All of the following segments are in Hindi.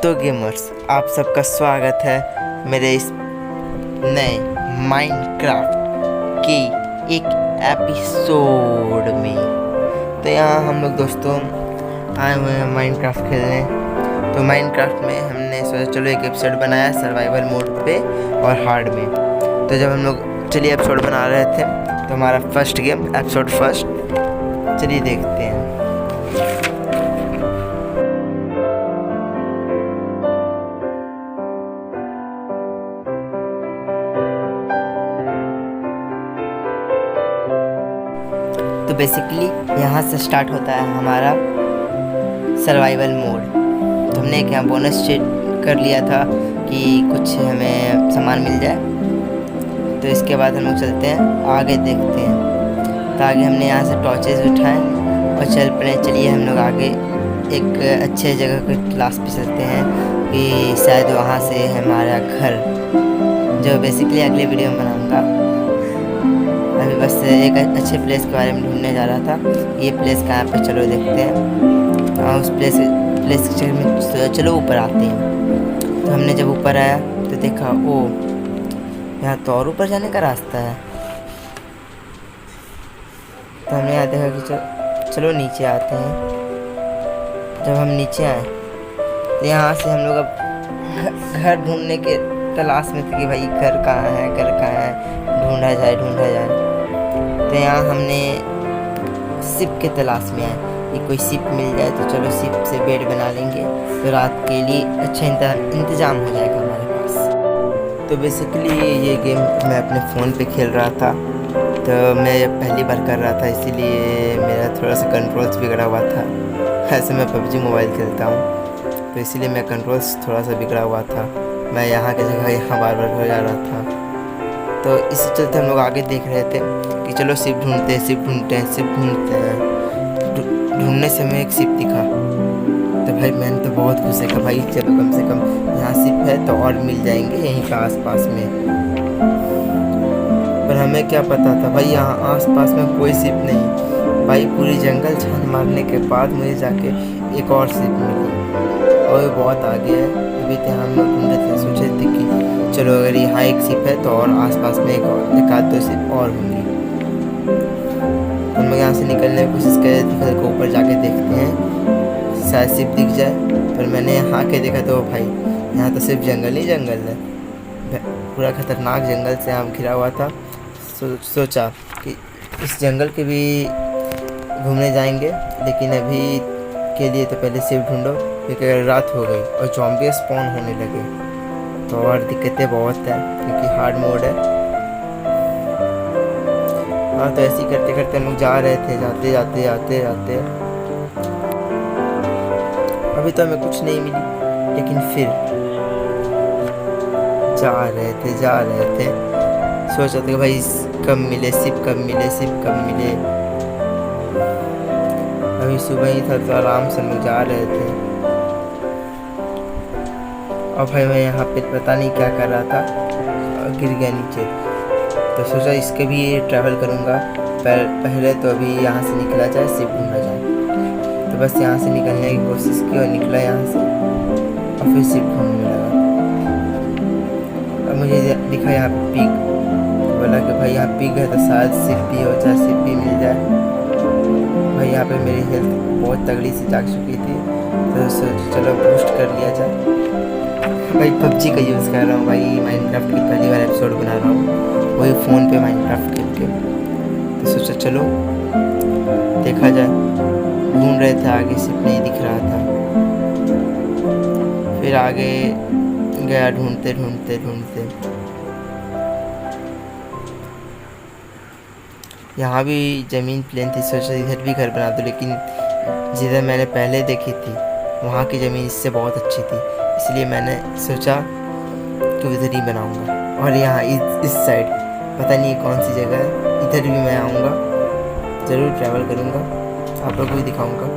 तो गेमर्स, आप सबका स्वागत है मेरे इस नए माइनक्राफ्ट की एक एपिसोड में। तो यहाँ हम लोग दोस्तों आए हुए हैं माइनक्राफ्ट खेलने। तो माइनक्राफ्ट में हमने सोचा चलो एक एपिसोड बनाया सर्वाइवल मोड पे और हार्ड में। तो जब हम लोग चलिए एपिसोड बना रहे थे तो हमारा फर्स्ट गेम एपिसोड फर्स्ट, चलिए देखते हैं। तो बेसिकली यहाँ से स्टार्ट होता है हमारा सर्वाइवल मोड। तो हमने एक यहाँ बोनस चेक कर लिया था कि कुछ हमें सामान मिल जाए। तो इसके बाद हम लोग चलते हैं आगे, देखते हैं। तो आगे हमने यहाँ से टॉर्चेस उठाए और चल पड़े। चलिए हम लोग आगे एक अच्छे जगह के क्लास पे चलते हैं कि शायद वहाँ से हमारा घर, जो बेसिकली अगले वीडियो में बनाऊँगा। अभी बस एक अच्छे प्लेस के बारे में ढूंढने जा रहा था। ये प्लेस कहाँ पे, चलो देखते हैं। उस प्लेस के में चलो ऊपर आते हैं। तो हमने जब ऊपर आया तो देखा ओ यहाँ तो और ऊपर जाने का रास्ता है। तो हमने यहाँ देखा कि चलो नीचे आते हैं। जब हम नीचे आए तो यहाँ से हम लोग अब घर ढूंढने के तलाश में थे कि भाई घर कहाँ है, घर कहाँ है, ढूंढा जाए। तो यहाँ हमने सिप के तलाश में आए कि कोई सिप मिल जाए तो चलो सिप से बेड बना लेंगे, तो रात के लिए अच्छा इंतज़ाम हो जाएगा हमारे पास। तो बेसिकली ये गेम मैं अपने फ़ोन पे खेल रहा था। तो मैं पहली बार कर रहा था, इसीलिए मेरा थोड़ा सा कंट्रोल्स बिगड़ा हुआ था। ऐसे मैं पबजी मोबाइल खेलता हूँ तो इसीलिए मैं कंट्रोल्स थोड़ा सा बिगड़ा हुआ था। मैं यहाँ की जगह यहाँ बार हो जा रहा था। तो इसी चलते हम लोग आगे देख रहे थे कि चलो सिप ढूंढते हैं। ढूंढने से हमें एक सिप दिखा। तो भाई मैंने तो बहुत खुश है भाई चलो कम से कम यहाँ सिप है तो और मिल जाएंगे यहीं का आसपास में। पर हमें क्या पता था भाई यहाँ आसपास में कोई सिप नहीं। भाई पूरी जंगल छान मारने के बाद मुझे जाके एक और सिप मिली और बहुत आगे है। अभी तो हम लोग ढूंढे थे, सोचे थे कि चलो अगर यहाँ एक सिप है तो और आसपास में एक आध दो सिप और होंगी। हम लोग यहाँ से निकलने की कोशिश कर रहे थे। घर को ऊपर जाके देखते हैं शायद सिप दिख जाए। पर मैंने यहाँ के देखा तो भाई यहाँ तो सिर्फ जंगल ही जंगल है। पूरा खतरनाक जंगल से हम घिरा हुआ था। सोचा कि इस जंगल के भी घूमने जाएंगे, लेकिन अभी के लिए तो पहले सिप ढूंढो, क्योंकि अगर रात हो गई और ज़ॉम्बी स्पॉन होने लगे तो और दिक्कतें बहुत हैं, क्योंकि हार्ड मोड है। हाँ तो ऐसे ही करते करते हम लोग जा रहे थे, जाते अभी तो हमें कुछ नहीं मिली, लेकिन फिर जा रहे थे सोचा था कि भाई कब मिले सिप। अभी सुबह ही था तो आराम से हम लोग जा रहे थे। और भाई मैं यहाँ पे पता नहीं क्या कर रहा था और गिर गया नीचे। तो सोचा इसके भी ट्रैवल करूँगा पहले तो अभी यहाँ से निकला जाए, सिप ढूंढा जाए। तो बस यहाँ से निकलने की कोशिश की और निकला यहाँ से और फिर सिप ढूंढने लगा। अब मुझे दिखा यहाँ पे पिग, बोला कि भाई यहाँ पिग है तो शायद सिप भी हो जाए, सिप भी मिल जाए। भाई यहाँ पे मेरी हेल्थ बहुत तगड़ी सी जाग चुकी थी तो सोचा चलो बूस्ट कर लिया जाए। भाई पबजी का यूज़ कर रहा हूँ भाई, माइनक्राफ्ट की पहली बार एपिसोड बना रहा हूँ वही फ़ोन पे माइनक्राफ्ट खेल के। तो सोचा चलो देखा जाए। ढूंढ रहे थे, आगे सिप नहीं दिख रहा था। फिर आगे गया ढूंढते यहाँ भी ज़मीन प्लेन थी। सोचा इधर भी घर बना दूँ, लेकिन जिधर मैंने पहले देखी थी वहाँ की ज़मीन इससे बहुत अच्छी थी, इसलिए मैंने सोचा कि उधर ही बनाऊँगा। और यहाँ इस साइड पता नहीं कौन सी जगह है, इधर भी मैं आऊँगा, ज़रूर ट्रैवल करूँगा, आप लोगों को भी दिखाऊँगा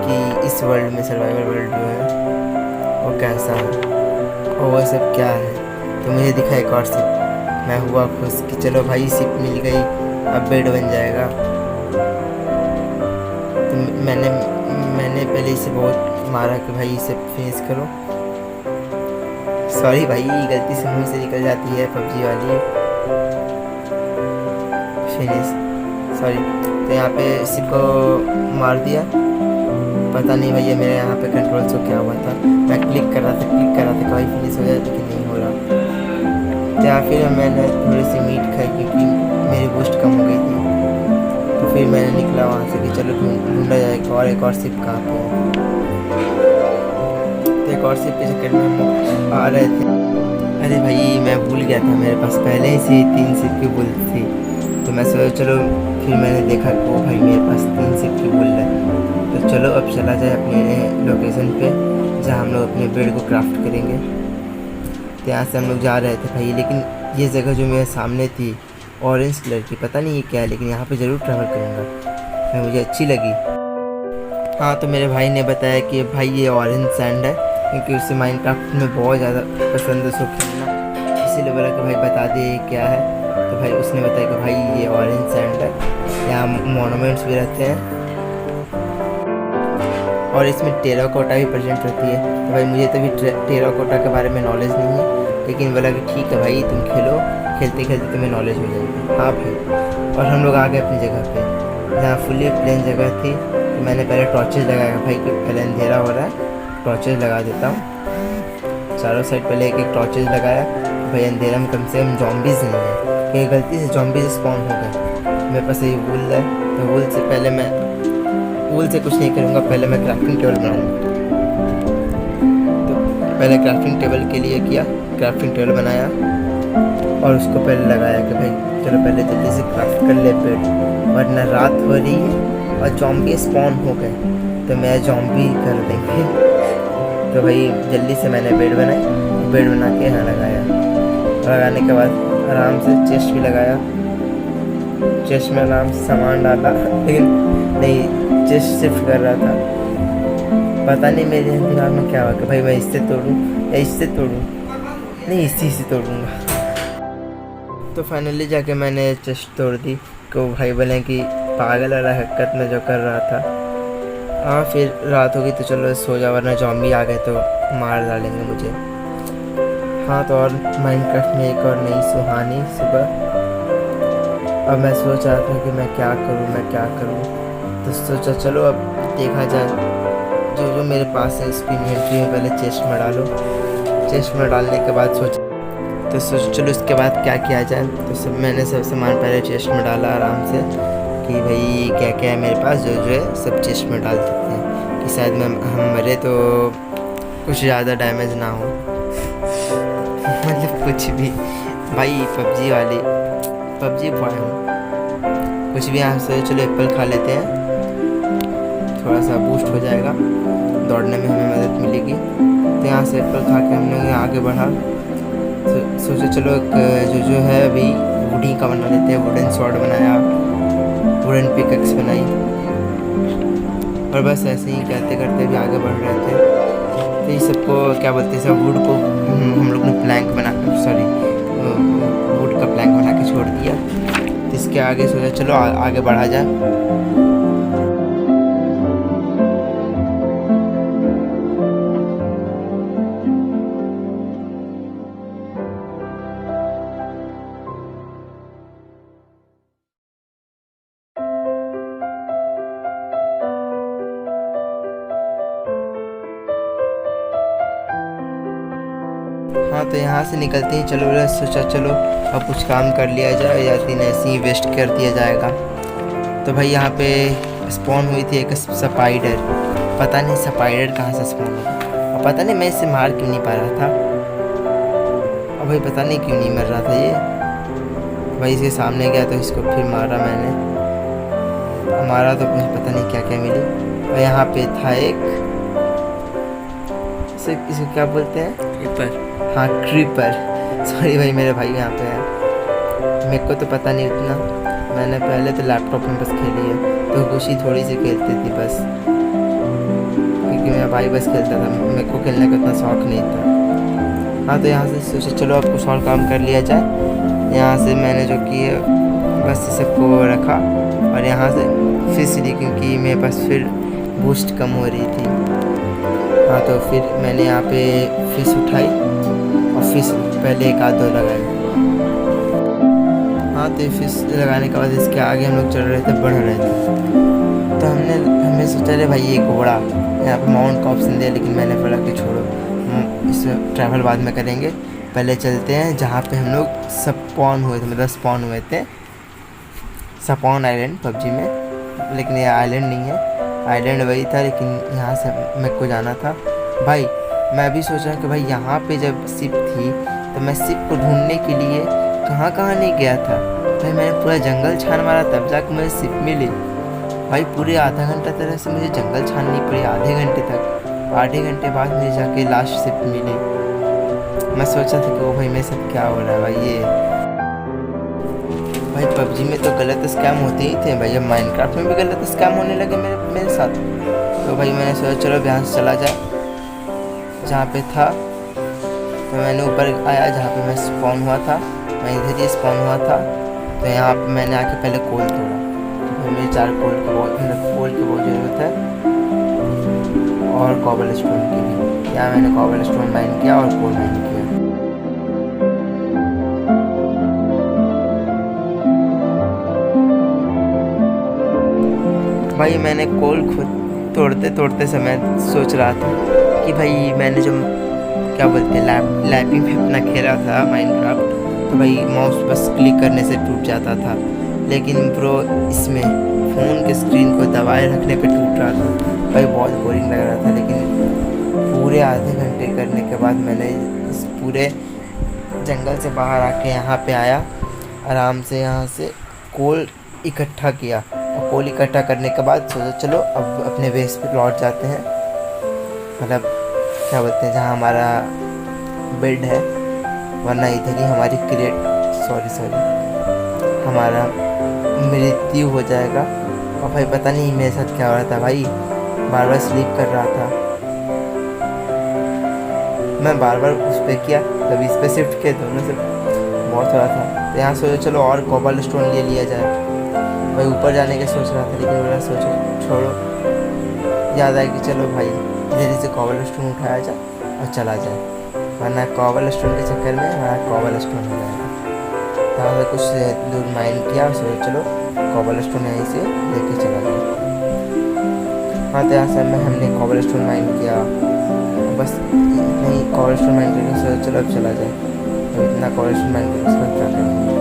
कि इस वर्ल्ड में सर्वाइवल वर्ल्ड जो है वो कैसा है और वो सब क्या है। तो मुझे दिखा एक और सिप, मैं हुआ खुश कि चलो भाई सिप मिल गई, अब बेड बन जाएगा। तो मैंने पहले से बहुत मारा कि भाई इसे फिनिश करो। सॉरी भाई, गलती से मुंह से निकल जाती है पबजी वाली फिनिश, सॉरी। तो यहाँ पे इसी को मार दिया। पता नहीं भैया मेरे यहाँ पे कंट्रोल से क्या हुआ था, मैं क्लिक कर रहा था कि भाई फिनिश हो जाए, लेकिन नहीं हो रहा। तो या फिर मैंने थोड़ी सी मीट खाई क्योंकि मेरी बूस्ट कम हो गई थी। तो फिर मैंने निकला वहाँ से कि चलो ढूंढा जाएगा और एक और शिप कहाँ पे है। तो एक और शिप के चक्कर में हम आ रहे थे। अरे भाई मैं भूल गया था, मेरे पास पहले ही से 3 शिप की बुल थी। तो मैं सोचा चलो, फिर मैंने देखा कि भाई मेरे पास 3 शिप की बुल है। तो चलो अब चला जाए अपने लोकेशन पे जहाँ हम लोग अपने बेड को क्राफ्ट करेंगे। तो यहाँ से हम लोग जा रहे थे भाई, लेकिन ये जगह जो मेरे सामने थी ऑरेंज कलर की, पता नहीं ये क्या है, लेकिन यहाँ पे ज़रूर ट्रैवल करूँगा, मुझे अच्छी लगी। हाँ, तो मेरे भाई ने बताया कि भाई ये ऑरेंज सैंड है, क्योंकि उसे माइनक्राफ्ट में बहुत ज़्यादा पसंद है उसको खेलना, इसीलिए बोला कि भाई बता दे ये क्या है। तो भाई उसने बताया कि भाई ये ऑरेंज सैंड है, यहाँ मोनूमेंट्स भी रहते हैं और इसमें टेराकोटा भी प्रेजेंट रहती है। तो भाई मुझे तो भी टेराकोटा के बारे में नॉलेज नहीं है, लेकिन बोला कि ठीक है भाई तुम खेलो, खेलते खेलते तुम्हें नॉलेज हो जाएगी। हाँ भाई, और हम लोग आ गए अपनी जगह पे जहाँ फुली प्लेन जगह थी। तो मैंने पहले टॉर्चेज लगाया भाई कि पहले अंधेरा हो रहा है, टॉर्चेज लगा देता हूँ चारों साइड। पहले एक टॉर्चेज लगाया भाई, अंधेरा में कम से कम जॉम्बीज़ नहीं है, क्योंकि गलती से जॉम्बीज स्पॉन हो गए। मेरे पास ये वूल है, तो वूल से पहले मैं वूल से कुछ नहीं करूँगा, पहले मैं क्राफ्टिंग टेबल बनाऊँगा। तो पहले क्राफ्टिंग टेबल के लिए किया, क्राफ्टिंग टेबल बनाया और उसको पहले लगाया कि भाई चलो पहले जल्दी से क्राफ्ट कर ले बेड, वरना रात हो रही है और जॉम्बी स्पॉन हो गए तो मैं जॉम्बी कर देंगे। तो भाई जल्दी से मैंने बेड बनाई, बेड बना के यहाँ लगाया। लगाने के बाद आराम से चेस्ट भी लगाया, चेस्ट में आराम से सामान डाला, लेकिन नहीं चेस्ट शिफ्ट कर रहा था। पता नहीं मेरे दिमाग में क्या हुआ कि भाई मैं इससे तोड़ूं या इससे तोड़ूं, नहीं इसी से तोड़ूंगा। तो फाइनली जाके मैंने चेस्ट तोड़ दी। तो भाई बोले कि पागल वाला हरकत में जो कर रहा था। हाँ, फिर रात होगी तो चलो सो जा, वरना जॉम्बी आ गए तो मार डालेंगे मुझे। हाँ, तो और माइनक्राफ्ट में एक और नई सुहानी सुबह। अब मैं सोच रहा था कि मैं क्या करूँ, तो सोचा चलो अब देखा जाए जो मेरे पास है उसकी इन्वेंट्री में पहले चेस्ट में डालो। चेस्ट में डालने के बाद सोच चलो इसके बाद क्या किया जाए। तो मैंने सब सामान पहले चेस्ट में डाला आराम से कि भाई क्या क्या है मेरे पास, जो है सब चेस्ट में डाल देते हैं कि शायद हम मरे तो कुछ ज़्यादा डैमेज ना हो। मतलब कुछ भी भाई, पबजी बॉय हूँ, कुछ भी। यहाँ से चलो एप्पल खा लेते हैं, थोड़ा सा बूस्ट हो जाएगा, दौड़ने में हमें मदद मिलेगी। तो यहाँ से एप्पल खा के हम लोग आगे बढ़ा। सोचो चलो जो है अभी वुडी का बना लेते हैं। वुडन स्वॉर्ड बनाया, वुडन पिकैक्स बनाई, और बस ऐसे ही करते करते भी आगे बढ़ रहे थे। तो ये सबको क्या बोलते हैं, सब वुड को हम लोग ने प्लैंक बना वुड का प्लैंक बना के छोड़ दिया। तो इसके आगे सोचा चलो आगे बढ़ा जाए। हाँ, तो यहाँ से निकलते ही चलो सोचा चलो अब कुछ काम कर लिया जाए या दिन ऐसे ही वेस्ट कर दिया जाएगा। तो भाई यहाँ पे स्पॉन हुई थी एक स्पाइडर, पता नहीं स्पाइडर कहाँ से स्पॉन हुआ, और पता नहीं मैं इसे मार क्यों नहीं पा रहा था। और भाई पता नहीं क्यों नहीं मर रहा था ये। भाई इसके सामने गया तो इसको फिर मारा मैंने, मारा तो मुझे पता नहीं क्या क्या मिली। और यहाँ पे था एक इसे क्या बोलते हैं, क्रीपर। हाँ, क्रीपर। सॉरी भाई, मेरे भाई यहाँ पे है, मेरे को तो पता नहीं उतना। मैंने पहले तो लैपटॉप में बस खेली है, तो कुछ ही थोड़ी सी खेलती थी बस, क्योंकि मेरा भाई बस खेलता था, मेरे को खेलने का उतना शौक नहीं था। हाँ, तो यहाँ से सोचा चलो अब कुछ और काम कर लिया जाए। यहाँ से मैंने जो किया बस सबको रखा और यहाँ से फिर सीधी, क्योंकि मेरे पास फिर बूस्ट कम हो रही थी। हाँ तो फिर मैंने यहाँ पे फिश उठाई और फिश पहले एक आध दो लगाई। हाँ तो फिश लगाने के बाद इसके आगे हम लोग चल रहे थे, बढ़ रहे थे। तो हमने सोचा रे भाई एक घोड़ा यहाँ पे माउंट का ऑप्शन दिया, लेकिन मैंने बोला कि छोड़ो, इस ट्रैवल बाद में करेंगे, पहले चलते हैं जहाँ पे हम लोग स्पॉन हुए थे, मतलब स्पॉन हुए थे, स्पॉन आइलैंड पबजी में। लेकिन ये आइलैंड नहीं है, आइलैंड वही था, लेकिन यहाँ से मेरे को जाना था। भाई मैं अभी सोच रहा कि भाई यहाँ पे जब शिप थी तो मैं शिप को ढूंढने के लिए कहाँ कहाँ नहीं गया था। भाई मैंने पूरा जंगल छान मारा तब जाकर मुझे शिप मिली। भाई पूरे आधा घंटा तरह से मुझे जंगल छाननी पड़ी, आधे घंटे तक। आधे घंटे बाद मुझे जाके लास्ट शिप मिली। मैं सोचा था कि वो भाई मेरे साथ क्या हो रहा है भाई। ये भाई पबजी में तो गलत स्कैम होते ही थे भाई, अब माइनक्राफ्ट में भी गलत स्कैम होने लगे मेरे साथ। तो भाई मैंने सोचा चलो यहाँ से चला जाए जहाँ पे था। तो मैंने ऊपर आया जहाँ पे मैं स्पॉन हुआ था, मैं इधर ही स्पॉन हुआ था। तो यहाँ पे मैंने आके पहले कोल तोड़ा, तो मेरे 4 कोल की बहुत ज़रूरत है, और कॉबल स्टोन की भी। यहाँ मैंने कॉबल स्टोन माइन किया और कोल माइन किया। भाई मैंने कोल खुद तोड़ते समय सोच रहा था कि भाई मैंने जब क्या बोलते हैं लैपिंग में अपना खेला था माइनक्राफ्ट, तो भाई माउस बस क्लिक करने से टूट जाता था। लेकिन ब्रो इसमें फ़ोन के स्क्रीन को दबाए रखने पे टूट रहा था। भाई बहुत बोरिंग लग रहा था। लेकिन पूरे आधे घंटे करने के बाद मैंने इस पूरे जंगल से बाहर आके यहाँ पे आया, आराम से यहाँ से कोल इकट्ठा किया। और कोल इकट्ठा करने के बाद सोचा चलो अब अपने बेस पे लौट जाते हैं, मतलब क्या बोलते हैं जहाँ हमारा बेड है, वरना इधर ही हमारी हमारा मृत्यु हो जाएगा। और भाई पता नहीं मेरे साथ क्या हो रहा था, भाई बार बार स्लीप कर रहा था। मैं बार बार उस पर किया, तब इस पर शिफ्ट किया, दोनों से बहुत हो रहा था। तो यहाँ सोचा चलो और कोबल स्टोन ले लिया जाए। भाई ऊपर जाने के सोच रहा था, लेकिन मेरा सोचो छोड़ो, याद आया कि चलो भाई धीरे से कोबल स्टोन उठाया जाए और चला जाए, वरना कोबल स्टोन के चक्कर में हमारा कोबल स्टोन हो जाएगा। तो हमने कुछ दूर माइन किया और सोचा चलो कोबल स्टोन यहीं से लेके चला जाए। हाँ तो यहाँ से हमने कोबल स्टोन माइन किया, बस नहीं कोबल स्टोन माइन करके सोचा चलो अब चला जाए। तो इतना कोबल स्टोन माइन करके उसका क्या करेंगे।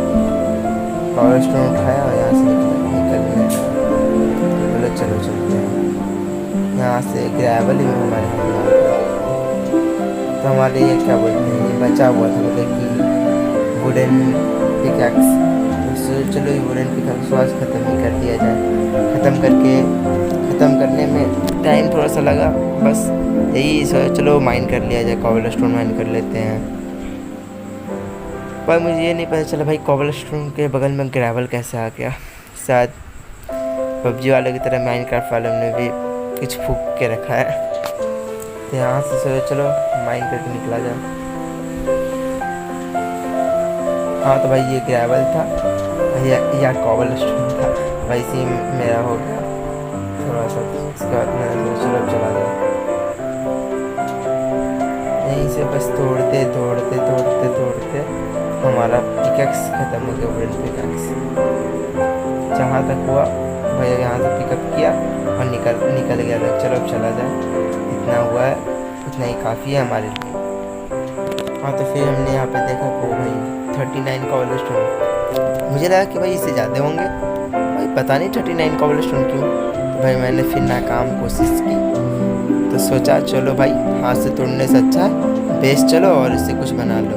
कोबल स्टोन उठाया और यहाँ से निकलने बोलो चलो चलते हैं। यहाँ से ग्रेवल ही हमारे हाथ में आ गया। तो हमारे ये क्या बोलते हैं, ये बचा हुआ था, मतलब कि वुडन पिकैक्स। तो चलो ये वुडन पिकैक्स आज ख़त्म ही कर दिया जाए। ख़त्म करने में टाइम थोड़ा सा लगा, बस यही चलो माइन कर लिया जाए, कोबल स्टोन माइन कर लेते हैं। पर मुझे ये नहीं पता चला भाई कोबल स्टोन के बगल में ग्रेवल कैसे आ गया। शायद पबजी वालों की तरह माइनक्राफ्ट वालों ने भी कुछ फूक के रखा है। तो यहाँ से सोचा चलो माइन करके निकला जाए। हाँ तो भाई ये ग्रेवल था या कोबल स्टोन था, भाई सी मेरा हो गया थोड़ा सा। इसके बाद मैंने सोचा चलो चला जाए। यहीं से बस तोड़ते हमारा पिकैक्स ख़त्म हो गया, वुडन पिकैक्स। जहाँ तक हुआ भैया यहाँ से पिकअप किया और निकल गया था। चलो अब चला जाए, इतना हुआ है, इतना ही काफ़ी है हमारे लिए। हाँ तो फिर हमने यहाँ पे देखा कि भाई 39 कोबल स्टोन। मुझे लगा कि भाई इससे ज़्यादा होंगे, भाई पता नहीं 39 कोबल स्टोन क्यों। तो भाई मैंने फिर नाकाम कोशिश की। तो सोचा चलो भाई हाथ से तोड़ने से अच्छा है बेस चलो और इससे कुछ बना लो।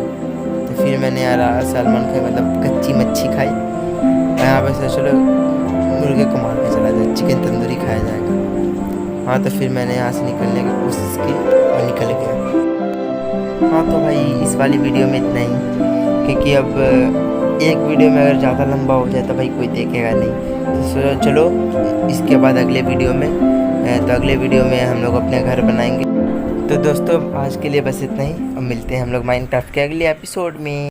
तो फिर मैंने यार सैल्मन खाई, मतलब कच्ची मच्छी खाई। यहाँ पे से चलो मुर्गे को मार के चला जाए, चिकन तंदूरी खाया जाएगा। हाँ तो फिर मैंने यहाँ से निकलने की कोशिश की और निकल गया। हाँ तो भाई इस वाली वीडियो में इतना ही, क्योंकि अब एक वीडियो में अगर ज़्यादा लंबा हो जाए तो भाई कोई देखेगा नहीं। तो चलो इसके बाद अगले वीडियो में हम लोग अपने घर बनाएंगे। तो दोस्तों आज के लिए बस इतना ही, अब मिलते हैं हम लोग माइनक्राफ्ट के अगले एपिसोड में।